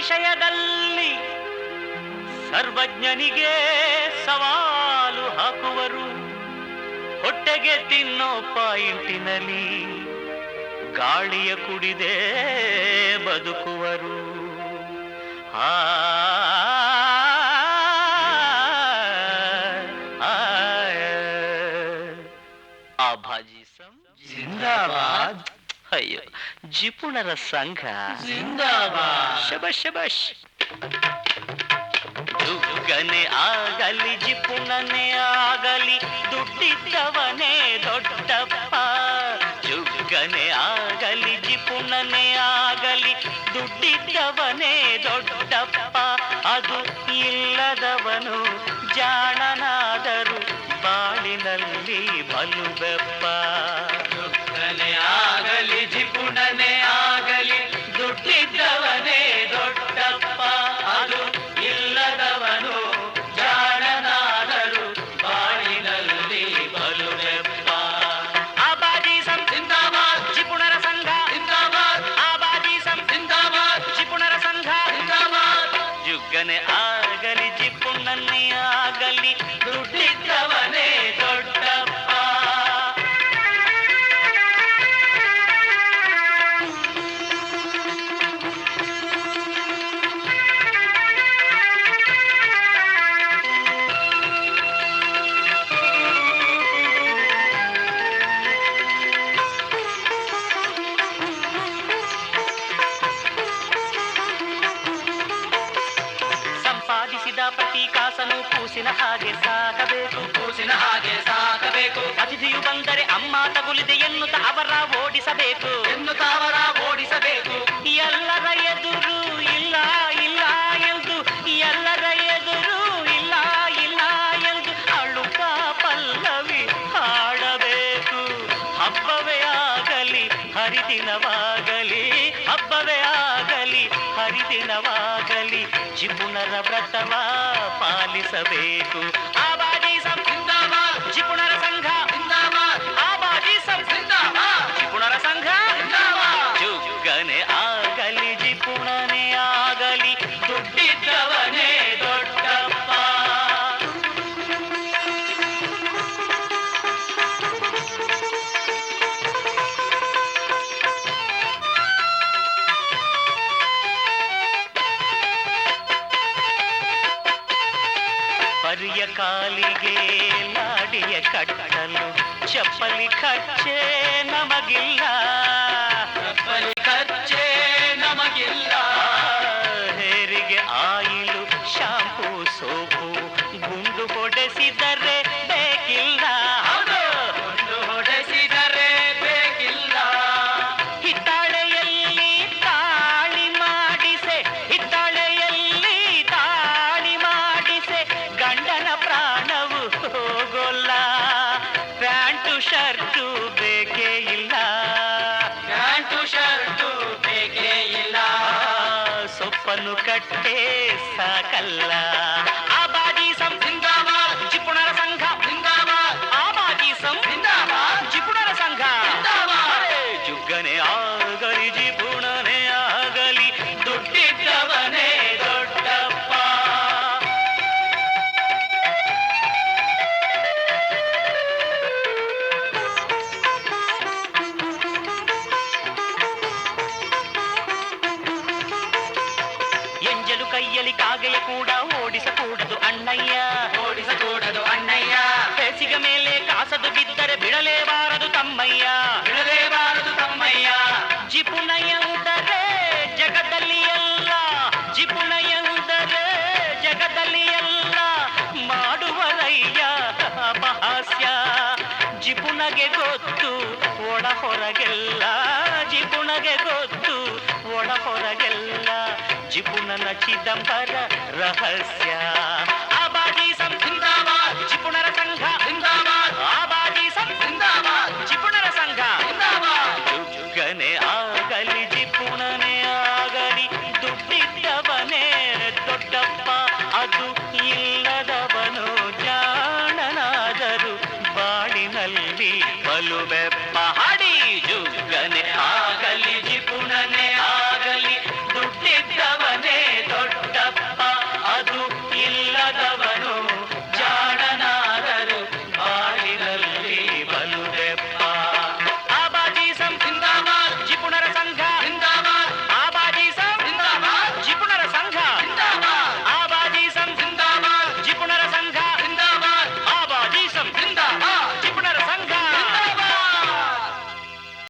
ವಿಷಯದಲ್ಲಿ ಸರ್ವಜ್ಞನಿಗೆ ಸವಾಲು ಹಾಕುವರು. ಹೊಟ್ಟೆಗೆ ತಿನ್ನೋ ಪಾಯಿಂಟಿನಲ್ಲಿ ಗಾಳಿಯ ಕುಡಿದೇ ಬದುಕುವರು. ಆಭಾಜಿಸಂ ಜಿಂದಾಬಾದ್. ಅಯ್ಯೋ, ಜಿಪುಣರ ಸಂಘ ಜಿಂದಾಬಾದ್. ಶಬಾಷ್ ಶಬಾಷ್. ದುಗ್ಗನೆ ಆಗಲಿ ಜಿಪುಣನೆ ಆಗಲಿ ದುಡ್ಡಿದ್ದವನೇ ದೊಡ್ಡಪ್ಪ. ಜುಗ್ಗನೆ ಆಗಲಿ ಜಿಪುಣನೆ ಆಗಲಿ ದುಡ್ಡಿದ್ದವನೇ ದೊಡ್ಡಪ್ಪ. ಅದು ಇಲ್ಲದವನು ಜಾಣನಾದರೂ ಬಾಳಿನಲ್ಲಿ ಬಲು ಬೆಪ್ಪ. ದುಗ್ಗನೆ ಆಗಲಿ ಜಿಪುಣನೆ ಆಗಲಿ ದುಡ್ಡಿದ್ದವನೇ ದೊಡ್ಡಪ್ಪ. ಅದು ಇಲ್ಲದವನು ಜಾಣನಾದರೂ ಬಾಳಿನಲ್ಲಿ ಬಲು ಬೆಪ್ಪ. ಆಬಾಜಿಸಂ ಜಿಂದಾಬಾದ್. ಜಿಪುಣರ ಸಂಘ ಜಿಂದಾಬಾದ್. ಆಬಾಜಿಸಂ ಜಿಂದಾಬಾದ್. ಜಿಪುಣರ ಸಂಘ ಜಿಂದಾಬಾದ್. ಜುಗ್ಗನೆ ಆಗಲಿ ಜಿಪುಣನೆ ಆಗಲಿ ದುಡ್ಡಿದ್ದವನೇ ದೊಡ್ಡಪ್ಪ. ಸಂಪಾದಿಸಿದ ಪ್ರತಿ ಕಾಸನು ಕೂಸಿನ ಹಾಗೆ ಸಾಕಬೇಕು. ಕೂಸಿನ ಹಾಗೆ ಸಾಕಬೇಕು. ಅತಿಥಿಯು ಬಂದರೆ ಅಮ್ಮ ತಗುಲಿದೆ ಎನ್ನುತ್ತ ಅವರ ಓಡಿಸಬೇಕು. ಎನ್ನುತ್ತಾವರ ಓಡಿಸಬೇಕು. ಎಲ್ಲರ ಎದುರು ಇಲ್ಲ ಇಲ್ಲ ಎಂದು, ಎಲ್ಲರ ಎದುರು ಇಲ್ಲ ಇಲ್ಲ ಎಂದು ಅಳುಕ ಪಲ್ಲವಿ ಹಾಡಬೇಕು. ಹಬ್ಬವೇ ಆಗಲಿ ಹರಿದಿನವಾಗಲಿ, ಹಬ್ಬವೇ ಆಗಲಿ ಹರಿದಿನವಾಗಲಿ ಜಿಪುಣರ ವ್ರತವ ಪಾಲಿಸಬೇಕು. ಆಬಾಜಿಸಂ ಜಿಂದಾಬಾದ್. ಜಿಪುಣರ ಸಂಘ ಜಿಂದಾಬಾದ್. ಆಬಾಜಿಸಂ ಜಿಂದಾಬಾದ್. ಜಿಪುಣರ ಸಂಘ ಜಿಂದಾಬಾದ್. ಜುಗ್ಗನೆ ಆಗಲಿ ಜಿಪುಣನೆ ಆಗಲಿ ದುಡ್ಡಿದ್ದವನೇ ದೊಡ್ಡಪ್ಪ. ಪರಿಯ ಕಾಲಿಗೆ ಲಾಡಿಯ ಕಟ್ಟಲು ಚಪ್ಪಲಿ ಖರ್ಚೆ ನಮಗಿಲ್ಲ. ಚಪ್ಪಲಿ ಖರ್ಚೇ ನಮಗಿಲ್ಲ. ಹೇರಿಗೆ ಆಯಿಲು ಶಾಂಪೂ ಸೋಪು ಗುಂಡು ಹೊಡೆಸಿದರೆ ಬೇಕಿಲ್ಲ. ಹೌದು, ಒಂದು ಹೊಡೆಸಿದರೆ ಬೇಕಿಲ್ಲ. ಹಿತ್ತಾಳೆಯಲ್ಲಿ ತಾಳಿ ಮಾಡಿಸೆ, ಹಿತ್ತಾಳೆಯಲ್ಲಿ ತಾಳಿ ಮಾಡಿಸೆ ಗಂಡನ ಪ್ರಾಣವು ಹೋಗೋಲ್ಲ. ಪ್ಯಾಂಟು ಶರ್ಟು ಬೇಕೇ ಇಲ್ಲ. ಪ್ಯಾಂಟು ಶರ್ಟು ಬೇಕೇ ಇಲ್ಲ. ಸೊಪ್ಪನ್ನು ಕಟ್ಟೆ ಸಾಕಲ್ಲ. ಆಬಾಜಿಸಂ ಜಿಂದಾಬಾದ್. ಜಿಪುಣರ ಸಂಘ ಜಿಂದಾಬಾದ್. ಆಬಾಜಿಸಂ ಜಿಂದಾಬಾದ್. ಜಿಪುಣರ ಸಂಘ ಜಿಂದಾಬಾದ್. ಜುಗ್ಗನೆ ಆಗಲಿ ಜಿಪುಣನೆ ಆಗಲಿ ದುಡ್ಡಿದ್ದವನೇ ದೊಡ್ಡಪ್ಪ. ಎಂಜಲು ಕೈಯಲ್ಲಿ ಕಾಗೆಯ ಕೂಡ ಓಡಿಸಕೂಡದು ಅಣ್ಣಯ್ಯ. ಓಡಿಸಕೂಡದು ಅಣ್ಣಯ್ಯ. ಬೇಸಿಗೆ ಮೇಲೆ ಕಾಸದು ಬಿದ್ದರೆ ಬಿಡಲೇಬಾರದು ತಮ್ಮಯ್ಯ. ಬಿಡಲೇಬಾರದು ತಮ್ಮಯ್ಯ. ಜಿಪುಣ ಎಂದರೆ ಜಗದಲ್ಲಿ ಎಲ್ಲ, ಜಿಪುಣ ಎಂದರೆ ಜಗದಲ್ಲಿ ಎಲ್ಲ ಮಾಡುವರಯ್ಯ ಅಪಹಾಸ್ಯ. ಜಿಪುಣಗೆ ಗೊತ್ತು ಒಳ ಹೊರಗೆಲ್ಲ, ಜಿಪುಣಗೆ ಗೊತ್ತು ಒಳ ಹೊರಗೆಲ್ಲ ಜಿಪುಣನ ಚಿದಂಬರ ರಹಸ್ಯ. ಆಬಾಜಿಸಂ ಜಿಂದಾಬಾದ್. ಜಿಪುಣರ ಸಂಘ